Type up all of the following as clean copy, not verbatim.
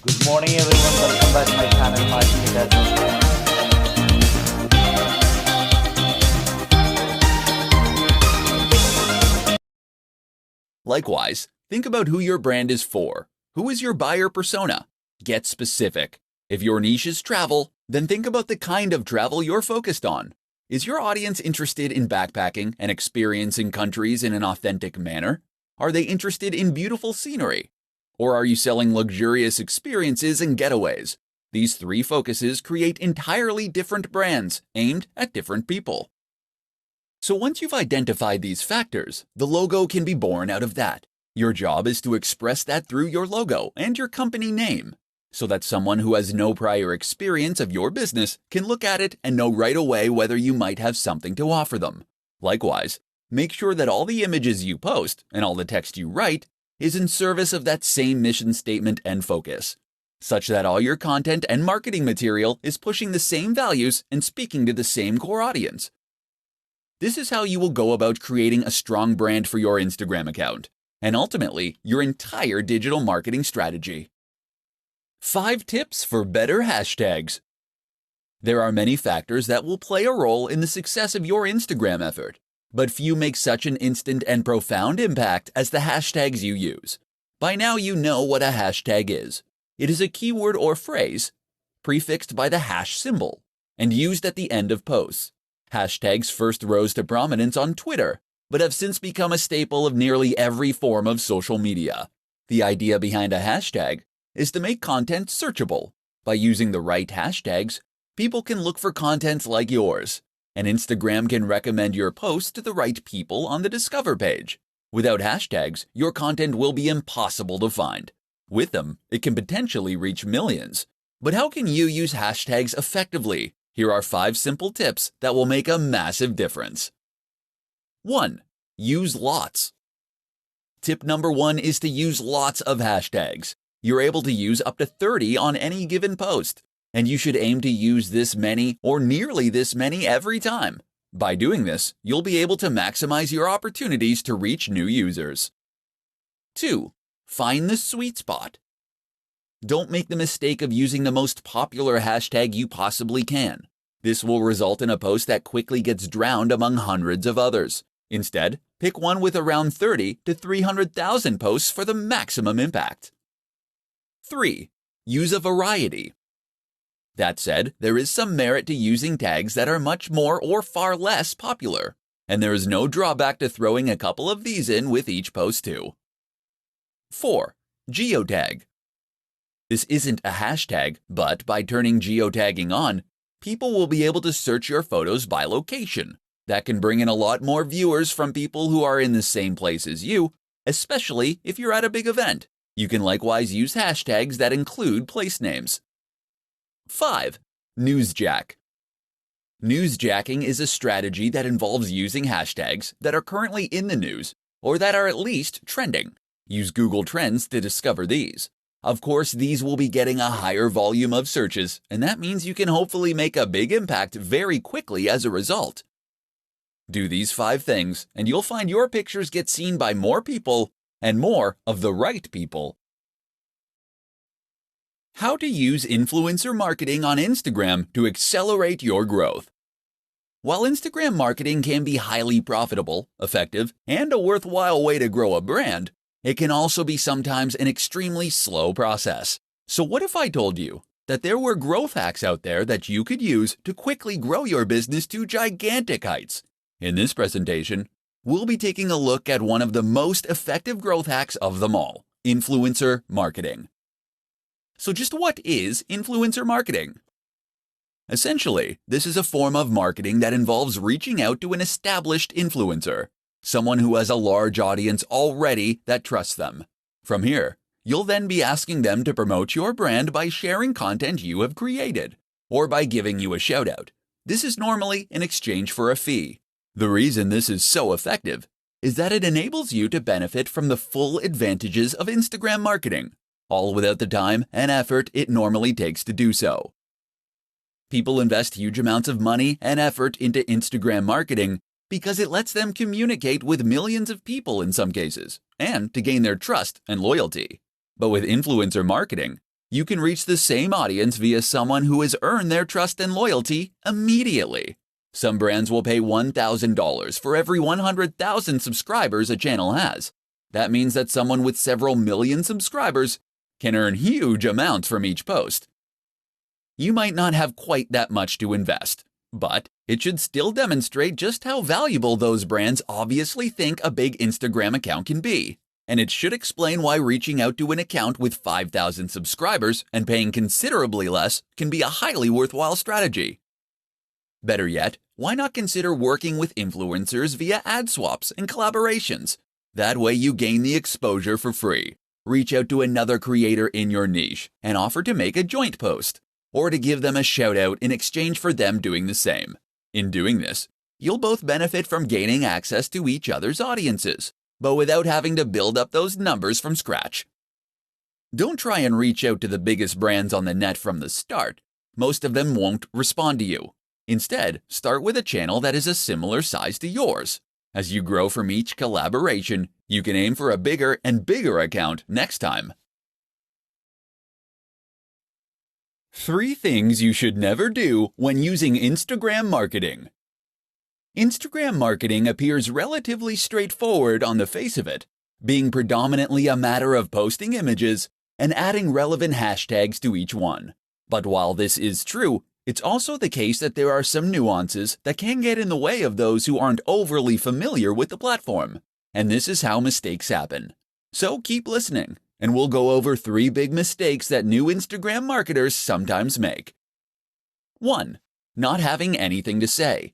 Good morning everyone, welcome back to my channel Marketing with Arjun. Likewise, think about who your brand is for. Who is your buyer persona? Get specific. If your niche is travel, then think about the kind of travel you're focused on. Is your audience interested in backpacking and experiencing countries in an authentic manner? Are they interested in beautiful scenery? Or are you selling luxurious experiences and getaways? These three focuses create entirely different brands aimed at different people. So once you've identified these factors, the logo can be born out of that. Your job is to express that through your logo and your company name, so that someone who has no prior experience of your business can look at it and know right away whether you might have something to offer them. Likewise, make sure that all the images you post and all the text you write is in service of that same mission statement and focus, such that all your content and marketing material is pushing the same values and speaking to the same core audience. This is how you will go about creating a strong brand for your Instagram account, and ultimately, your entire digital marketing strategy. 5 tips for better hashtags. There are many factors that will play a role in the success of your Instagram effort, but few make such an instant and profound impact as the hashtags you use. By now you know what a hashtag is. It is a keyword or phrase prefixed by the hash symbol and used at the end of posts. Hashtags first rose to prominence on Twitter, but have since become a staple of nearly every form of social media. The idea behind a hashtag is to make content searchable. By using the right hashtags, people can look for content like yours, and Instagram can recommend your post to the right people on the Discover page. Without hashtags, your content will be impossible to find. With them, it can potentially reach millions. But how can you use hashtags effectively? Here are 5 simple tips that will make a massive difference. 1. Use lots. Tip number 1 is to use lots of hashtags. You're able to use up to 30 on any given post, and you should aim to use this many or nearly this many every time. By doing this, you'll be able to maximize your opportunities to reach new users. 2. Find the sweet spot. Don't make the mistake of using the most popular hashtag you possibly can. This will result in a post that quickly gets drowned among hundreds of others. Instead, pick one with around 30 to 300,000 posts for the maximum impact. 3. Use a variety. That said, there is some merit to using tags that are much more or far less popular, and there is no drawback to throwing a couple of these in with each post too. 4. Geotag. This isn't a hashtag, but by turning geotagging on, people will be able to search your photos by location. That can bring in a lot more viewers from people who are in the same place as you, especially if you're at a big event. You can likewise use hashtags that include place names. 5. Newsjack. Newsjacking is a strategy that involves using hashtags that are currently in the news or that are at least trending. Use Google Trends to discover these. Of course, these will be getting a higher volume of searches, and that means you can hopefully make a big impact very quickly as a result. Do these 5 things, and you'll find your pictures get seen by more people and more of the right people. How to use influencer marketing on Instagram to accelerate your growth. While Instagram marketing can be highly profitable, effective, and a worthwhile way to grow a brand, it can also be sometimes an extremely slow process. So what if I told you that there were growth hacks out there that you could use to quickly grow your business to gigantic heights? In this presentation, we'll be taking a look at one of the most effective growth hacks of them all, influencer marketing. So just what is influencer marketing? Essentially, this is a form of marketing that involves reaching out to an established influencer, someone who has a large audience already that trusts them. From here, you'll then be asking them to promote your brand by sharing content you have created, or by giving you a shout-out. This is normally in exchange for a fee. The reason this is so effective is that it enables you to benefit from the full advantages of Instagram marketing, all without the time and effort it normally takes to do so. People invest huge amounts of money and effort into Instagram marketing because it lets them communicate with millions of people in some cases, and to gain their trust and loyalty. But with influencer marketing, You can reach the same audience via someone who has earned their trust and loyalty immediately. Some brands will pay $1,000 for every 100,000 subscribers a channel has. That means that someone with several million subscribers can earn huge amounts from each post. You might not have quite that much to invest, but it should still demonstrate just how valuable those brands obviously think a big Instagram account can be. And it should explain why reaching out to an account with 5,000 subscribers and paying considerably less can be a highly worthwhile strategy. Better yet, why not consider working with influencers via ad swaps and collaborations? That way you gain the exposure for free. Reach out to another creator in your niche and offer to make a joint post, or to give them a shout out in exchange for them doing the same. In doing this, you'll both benefit from gaining access to each other's audiences, but without having to build up those numbers from scratch. Don't try and reach out to the biggest brands on the net from the start. Most of them won't respond to you. Instead, start with a channel that is a similar size to yours. As you grow from each collaboration, you can aim for a bigger and bigger account next time. 3 things you should never do when using Instagram marketing. Instagram marketing appears relatively straightforward on the face of it, being predominantly a matter of posting images and adding relevant hashtags to each one. But while this is true, it's also the case that there are some nuances that can get in the way of those who aren't overly familiar with the platform. And this is how mistakes happen. So keep listening, and we'll go over 3 big mistakes that new Instagram marketers sometimes make. 1. Not having anything to say.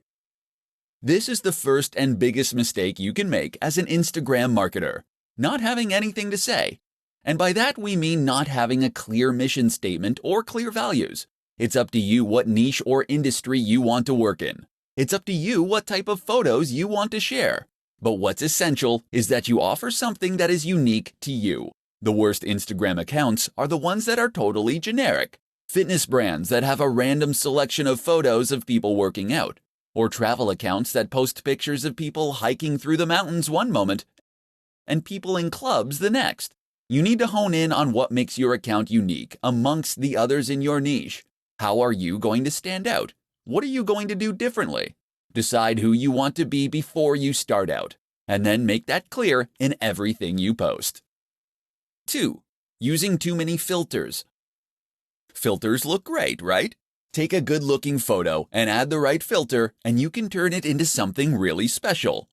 This is the first and biggest mistake you can make as an Instagram marketer, not having anything to say. And by that we mean not having a clear mission statement or clear values. It's up to you what niche or industry you want to work in. It's up to you what type of photos you want to share. But what's essential is that you offer something that is unique to you. The worst Instagram accounts are the ones that are totally generic. Fitness brands that have a random selection of photos of people working out, or travel accounts that post pictures of people hiking through the mountains one moment and people in clubs the next. You need to hone in on what makes your account unique amongst the others in your niche. How are you going to stand out? What are you going to do differently? Decide who you want to be before you start out, and then make that clear in everything you post. 2. Using too many filters. Filters look great, right? Take a good-looking photo and add the right filter, and you can turn it into something really special.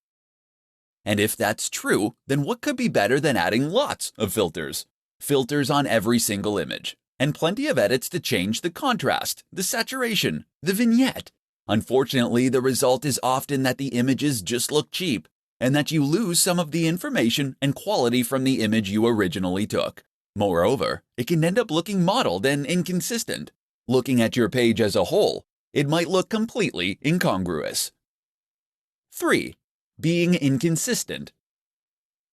And if that's true, then what could be better than adding lots of filters? Filters on every single image, and plenty of edits to change the contrast, the saturation, the vignette. Unfortunately, the result is often that the images just look cheap, and that you lose some of the information and quality from the image you originally took. Moreover, it can end up looking mottled and inconsistent. Looking at your page as a whole, it might look completely incongruous. 3. Being inconsistent.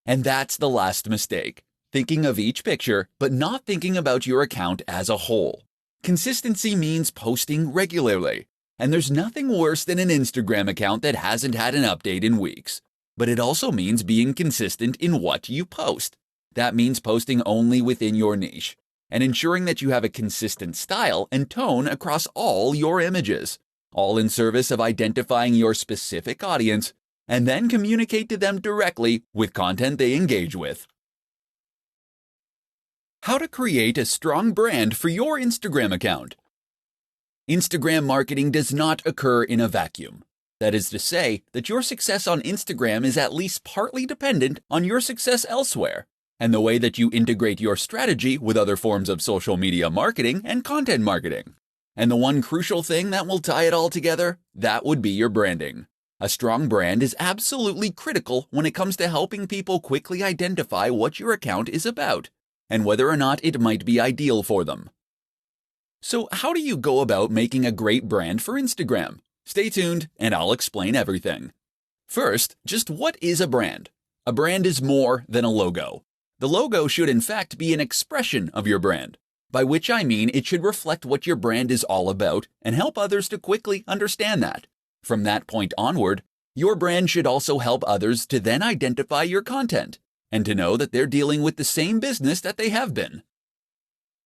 And that's the last mistake. Thinking of each picture, but not thinking about your account as a whole. Consistency means posting regularly, and there's nothing worse than an Instagram account that hasn't had an update in weeks. But it also means being consistent in what you post. That means posting only within your niche, and ensuring that you have a consistent style and tone across all your images, all in service of identifying your specific audience, and then communicate to them directly with content they engage with. How to create a strong brand for your Instagram account. Instagram marketing does not occur in a vacuum. That is to say that your success on Instagram is at least partly dependent on your success elsewhere, and the way that you integrate your strategy with other forms of social media marketing and content marketing. And the one crucial thing that will tie it all together, that would be your branding. A strong brand is absolutely critical when it comes to helping people quickly identify what your account is about, and whether or not it might be ideal for them. So how do you go about making a great brand for Instagram? Stay tuned and I'll explain everything. First, just what is a brand? A brand is more than a logo. The logo should in fact be an expression of your brand, by which I mean it should reflect what your brand is all about and help others to quickly understand that. From that point onward, your brand should also help others to then identify your content and to know that they're dealing with the same business that they have been.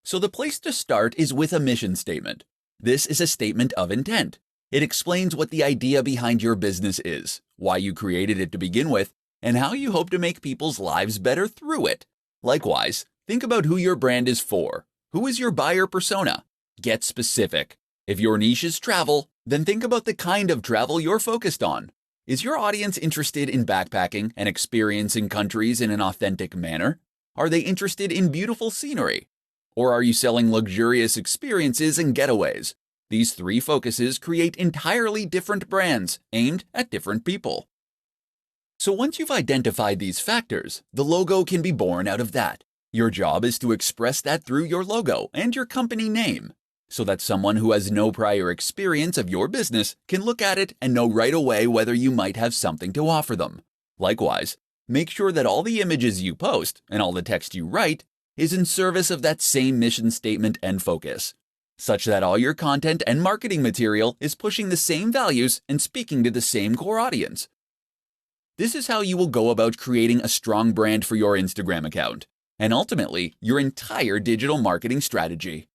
So the place to start is with a mission statement. This is a statement of intent. It explains what the idea behind your business is, why you created it to begin with, and how you hope to make people's lives better through it. Likewise, think about who your brand is for. Who is your buyer persona? Get specific. If your niche is travel, then think about the kind of travel you're focused on. Is your audience interested in backpacking and experiencing countries in an authentic manner? Are they interested in beautiful scenery? Or are you selling luxurious experiences and getaways? These three focuses create entirely different brands aimed at different people. So once you've identified these factors, the logo can be born out of that. Your job is to express that through your logo and your company name, so that someone who has no prior experience of your business can look at it and know right away whether you might have something to offer them. Likewise, make sure that all the images you post and all the text you write is in service of that same mission statement and focus, such that all your content and marketing material is pushing the same values and speaking to the same core audience. This is how you will go about creating a strong brand for your Instagram account, and ultimately, your entire digital marketing strategy.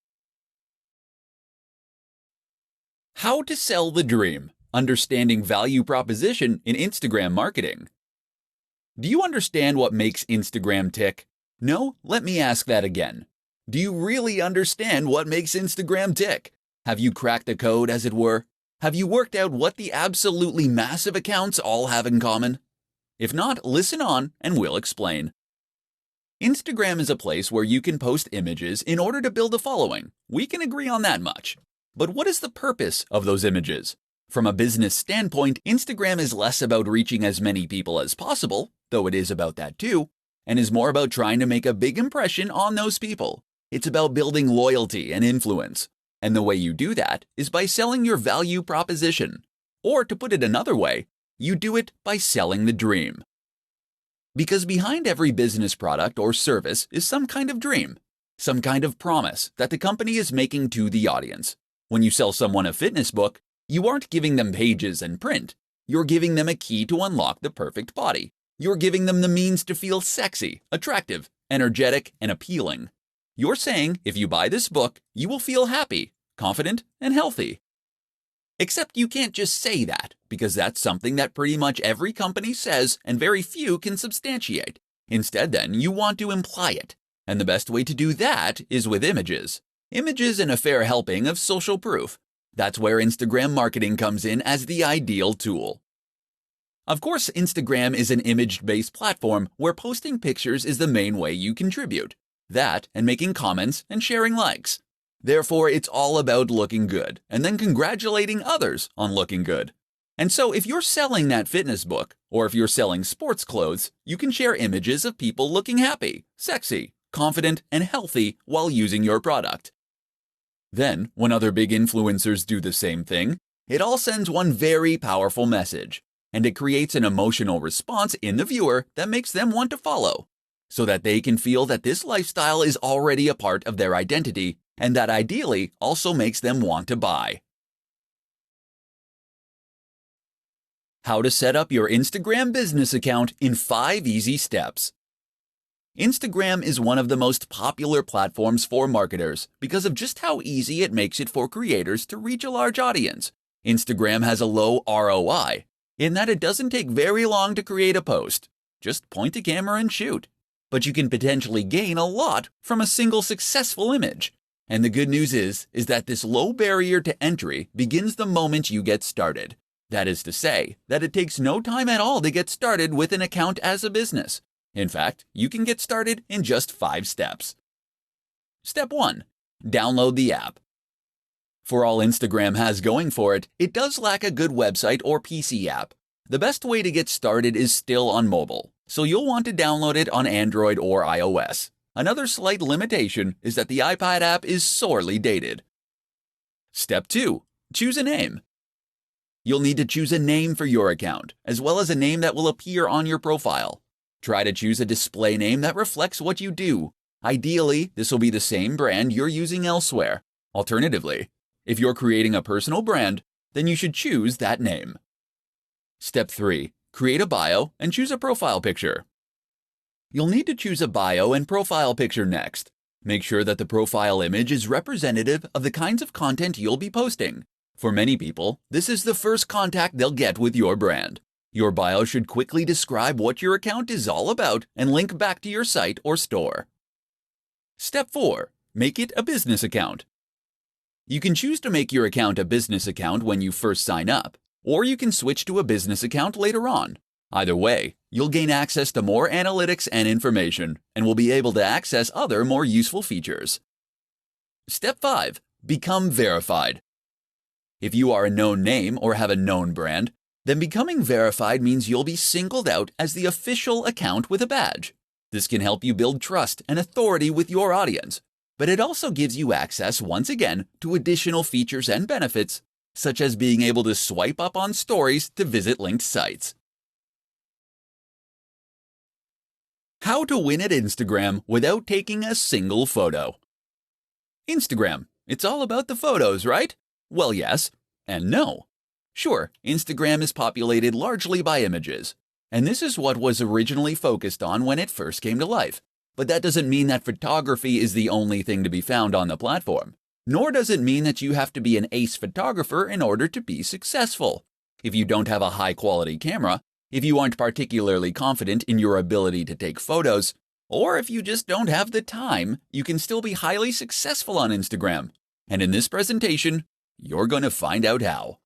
How to sell the dream. Understanding value proposition in Instagram marketing. Do you understand what makes Instagram tick? No? Let me ask that again. Do you really understand what makes Instagram tick? Have you cracked the code, as it were? Have you worked out what the absolutely massive accounts all have in common? If not, listen on and we'll explain. Instagram is a place where you can post images in order to build a following. We can agree on that much. But what is the purpose of those images? From a business standpoint, Instagram is less about reaching as many people as possible, though it is about that too, and is more about trying to make a big impression on those people. It's about building loyalty and influence. And the way you do that is by selling your value proposition. Or to put it another way, you do it by selling the dream. Because behind every business product or service is some kind of dream, some kind of promise that the company is making to the audience. When you sell someone a fitness book, you aren't giving them pages and print. You're giving them a key to unlock the perfect body. You're giving them the means to feel sexy, attractive, energetic, and appealing. You're saying if you buy this book, you will feel happy, confident, and healthy. Except you can't just say that, because that's something that pretty much every company says and very few can substantiate. Instead, then, you want to imply it. And the best way to do that is with images. Images and a fair helping of social proof. That's where Instagram marketing comes in as the ideal tool. Of course, Instagram is an image-based platform where posting pictures is the main way you contribute. That and making comments and sharing likes. Therefore, it's all about looking good and then congratulating others on looking good. And so if you're selling that fitness book, or if you're selling sports clothes, you can share images of people looking happy, sexy, confident, and healthy while using your product. Then, when other big influencers do the same thing, it all sends one very powerful message, and it creates an emotional response in the viewer that makes them want to follow, so that they can feel that this lifestyle is already a part of their identity, and that ideally also makes them want to buy. How to set up your Instagram business account in 5 easy steps. Instagram is one of the most popular platforms for marketers because of just how easy it makes it for creators to reach a large audience. Instagram has a low ROI, in that it doesn't take very long to create a post. Just point a camera and shoot. But you can potentially gain a lot from a single successful image. And the good news is that this low barrier to entry begins the moment you get started. That is to say, that it takes no time at all to get started with an account as a business. In fact, you can get started in just 5 steps. Step 1. Download the app. For all Instagram has going for it, it does lack a good website or PC app. The best way to get started is still on mobile, so you'll want to download it on Android or iOS. Another slight limitation is that the iPad app is sorely dated. Step 2. Choose a name. You'll need to choose a name for your account, as well as a name that will appear on your profile. Try to choose a display name that reflects what you do. Ideally, this will be the same brand you're using elsewhere. Alternatively, if you're creating a personal brand, then you should choose that name. Step 3. Create a bio and choose a profile picture. You'll need to choose a bio and profile picture next. Make sure that the profile image is representative of the kinds of content you'll be posting. For many people, this is the first contact they'll get with your brand. Your bio should quickly describe what your account is all about and link back to your site or store. Step 4. Make it a business account. You can choose to make your account a business account when you first sign up, or you can switch to a business account later on. Either way, you'll gain access to more analytics and information, and will be able to access other more useful features. Step 5. Become verified. If you are a known name or have a known brand, then becoming verified means you'll be singled out as the official account with a badge. This can help you build trust and authority with your audience, but it also gives you access, once again, to additional features and benefits, such as being able to swipe up on stories to visit linked sites. How to win at Instagram without taking a single photo. Instagram, it's all about the photos, right? Well, yes and no. Sure, Instagram is populated largely by images, and this is what was originally focused on when it first came to life. But that doesn't mean that photography is the only thing to be found on the platform. Nor does it mean that you have to be an ace photographer in order to be successful. If you don't have a high-quality camera, if you aren't particularly confident in your ability to take photos, or if you just don't have the time, you can still be highly successful on Instagram. And in this presentation, you're going to find out how.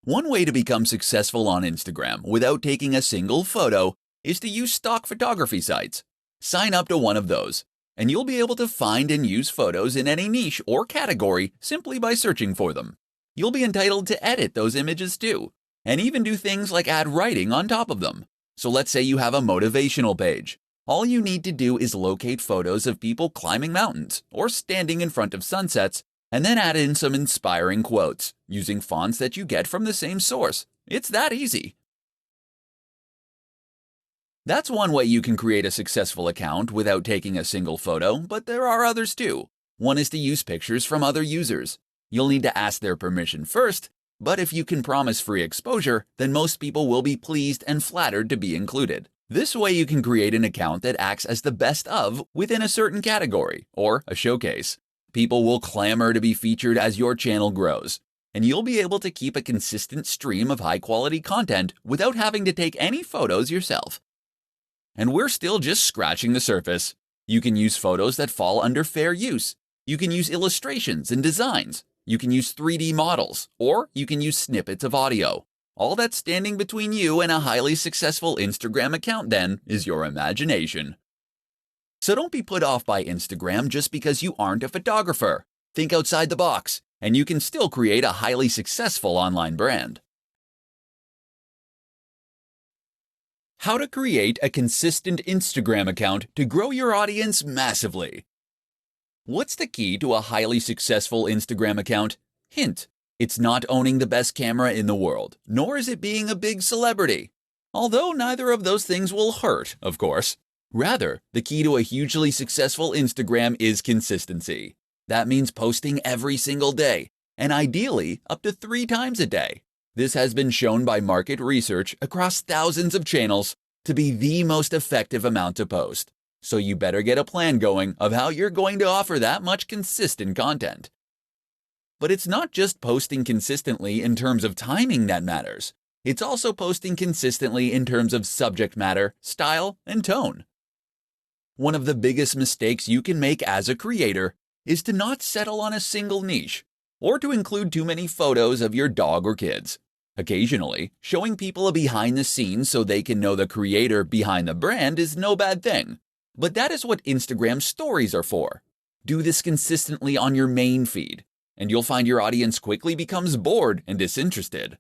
One way to become successful on Instagram without taking a single photo is to use stock photography sites. Sign up to one of those, and you'll be able to find and use photos in any niche or category simply by searching for them. You'll be entitled to edit those images too, and even do things like add writing on top of them. So let's say you have a motivational page. All you need to do is locate photos of people climbing mountains or standing in front of sunsets, and then add in some inspiring quotes using fonts that you get from the same source. It's that easy. That's one way you can create a successful account without taking a single photo, but there are others too. One is to use pictures from other users. You'll need to ask their permission first, but if you can promise free exposure, then most people will be pleased and flattered to be included. This way you can create an account that acts as the best of within a certain category, or a showcase. People will clamor to be featured as your channel grows, and you'll be able to keep a consistent stream of high-quality content without having to take any photos yourself. And we're still just scratching the surface. You can use photos that fall under fair use. You can use illustrations and designs. You can use 3D models, or you can use snippets of audio. All that's standing between you and a highly successful Instagram account then is your imagination. So don't be put off by Instagram just because you aren't a photographer. Think outside the box, and you can still create a highly successful online brand. How to create a consistent Instagram account to grow your audience massively. What's the key to a highly successful Instagram account? Hint: it's not owning the best camera in the world, nor is it being a big celebrity. Although neither of those things will hurt, of course. Rather, the key to a hugely successful Instagram is consistency. That means posting every single day, and ideally up to 3 times a day. This has been shown by market research across thousands of channels to be the most effective amount to post. So you better get a plan going of how you're going to offer that much consistent content. But it's not just posting consistently in terms of timing that matters. It's also posting consistently in terms of subject matter, style, and tone. One of the biggest mistakes you can make as a creator is to not settle on a single niche, or to include too many photos of your dog or kids. Occasionally, showing people a behind the scenes so they can know the creator behind the brand is no bad thing. But that is what Instagram stories are for. Do this consistently on your main feed, and you'll find your audience quickly becomes bored and disinterested.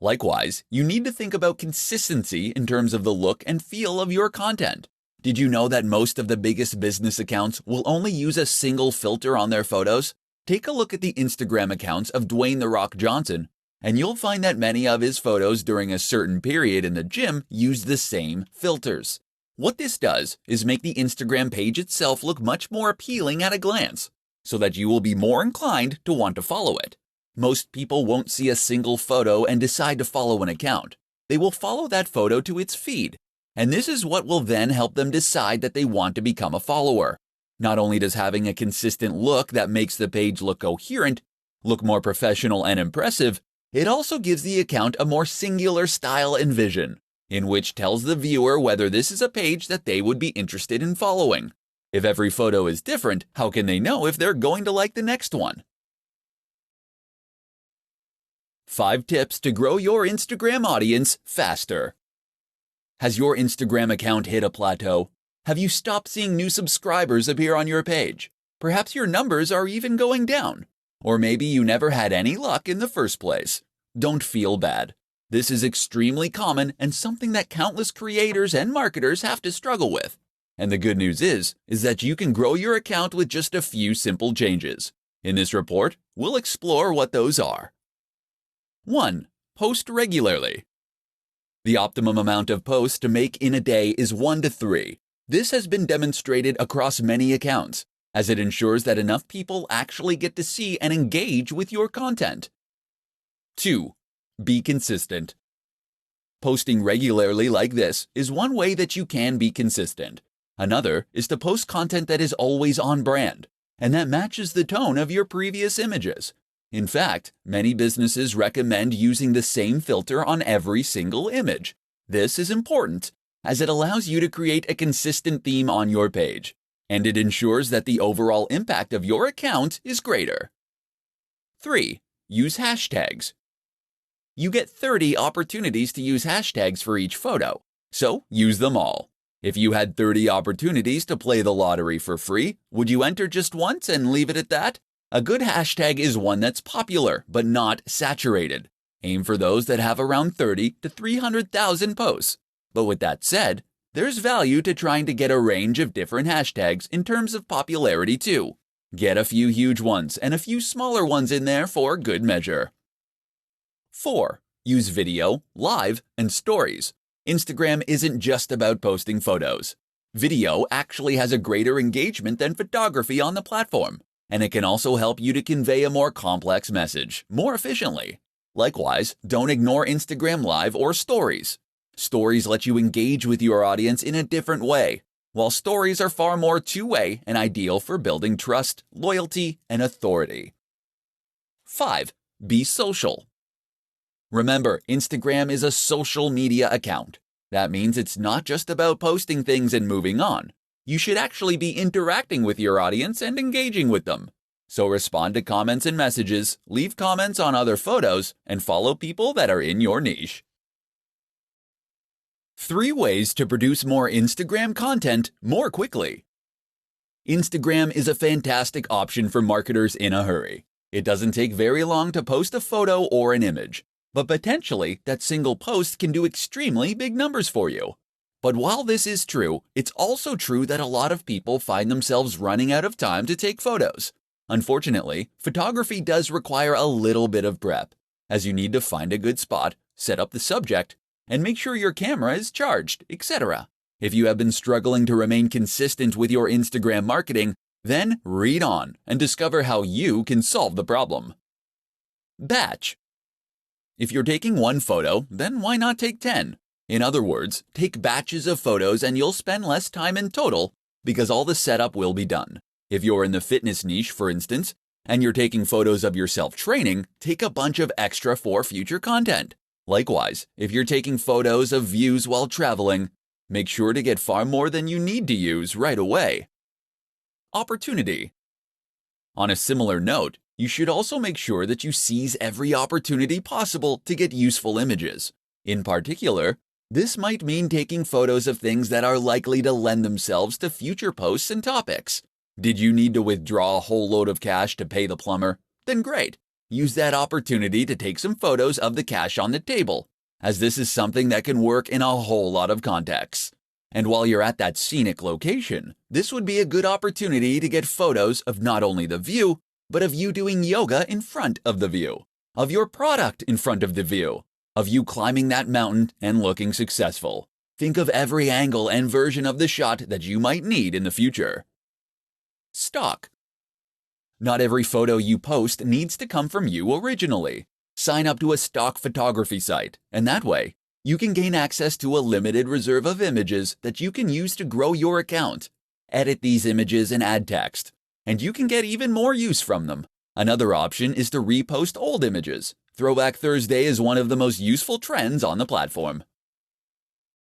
Likewise, you need to think about consistency in terms of the look and feel of your content. Did you know that most of the biggest business accounts will only use a single filter on their photos? Take a look at the Instagram accounts of Dwayne "The Rock" Johnson, and you'll find that many of his photos during a certain period in the gym use the same filters. What this does is make the Instagram page itself look much more appealing at a glance, so that you will be more inclined to want to follow it. Most people won't see a single photo and decide to follow an account. They will follow that photo to its feed, and this is what will then help them decide that they want to become a follower. Not only does having a consistent look that makes the page look coherent, look more professional and impressive, it also gives the account a more singular style and vision, in which tells the viewer whether this is a page that they would be interested in following. If every photo is different, how can they know if they're going to like the next one? 5 tips to grow your Instagram audience faster. Has your Instagram account hit a plateau? Have you stopped seeing new subscribers appear on your page? Perhaps your numbers are even going down. Or maybe you never had any luck in the first place. Don't feel bad. This is extremely common and something that countless creators and marketers have to struggle with. And the good news is that you can grow your account with just a few simple changes. In this report, we'll explore what those are. 1. Post regularly. The optimum amount of posts to make in a day is 1 to 3. This has been demonstrated across many accounts, as it ensures that enough people actually get to see and engage with your content. 2. Be consistent. Posting regularly like this is one way that you can be consistent. Another is to post content that is always on brand, and that matches the tone of your previous images. In fact, many businesses recommend using the same filter on every single image. This is important, as it allows you to create a consistent theme on your page, and it ensures that the overall impact of your account is greater. 3. Use hashtags. You get 30 opportunities to use hashtags for each photo, so use them all. If you had 30 opportunities to play the lottery for free, would you enter just once and leave it at that? A good hashtag is one that's popular, but not saturated. Aim for those that have around 30 to 300,000 posts. But with that said, there's value to trying to get a range of different hashtags in terms of popularity too. Get a few huge ones and a few smaller ones in there for good measure. 4. Use video, live, and stories. Instagram isn't just about posting photos. Video actually has a greater engagement than photography on the platform, and it can also help you to convey a more complex message more efficiently. Likewise, don't ignore Instagram Live or Stories. Stories let you engage with your audience in a different way, while stories are far more two-way and ideal for building trust, loyalty, and authority. 5. Be social. Remember, Instagram is a social media account. That means it's not just about posting things and moving on. You should actually be interacting with your audience and engaging with them. So respond to comments and messages, leave comments on other photos, and follow people that are in your niche. 3 ways to produce more Instagram content more quickly. Instagram is a fantastic option for marketers in a hurry. It doesn't take very long to post a photo or an image, but potentially that single post can do extremely big numbers for you. But while this is true, it's also true that a lot of people find themselves running out of time to take photos. Unfortunately, photography does require a little bit of prep, as you need to find a good spot, set up the subject, and make sure your camera is charged, etc. If you have been struggling to remain consistent with your Instagram marketing, then read on and discover how you can solve the problem. Batch. If you're taking 1 photo, then why not take 10? In other words, take batches of photos and you'll spend less time in total because all the setup will be done. If you're in the fitness niche, for instance, and you're taking photos of yourself training, take a bunch of extra for future content. Likewise, if you're taking photos of views while traveling, make sure to get far more than you need to use right away. Opportunity. On a similar note, you should also make sure that you seize every opportunity possible to get useful images. In particular, this might mean taking photos of things that are likely to lend themselves to future posts and topics. Did you need to withdraw a whole load of cash to pay the plumber? Then great. Use that opportunity to take some photos of the cash on the table, as this is something that can work in a whole lot of contexts. And while you're at that scenic location, this would be a good opportunity to get photos of not only the view, but of you doing yoga in front of the view, of your product in front of the view, of you climbing that mountain and looking successful. Think of every angle and version of the shot that you might need in the future. Stock. Not every photo you post needs to come from you originally. Sign up to a stock photography site, and that way, you can gain access to a limited reserve of images that you can use to grow your account. edit these images and add text, and you can get even more use from them. Another option is to repost old images. Throwback Thursday is one of the most useful trends on the platform.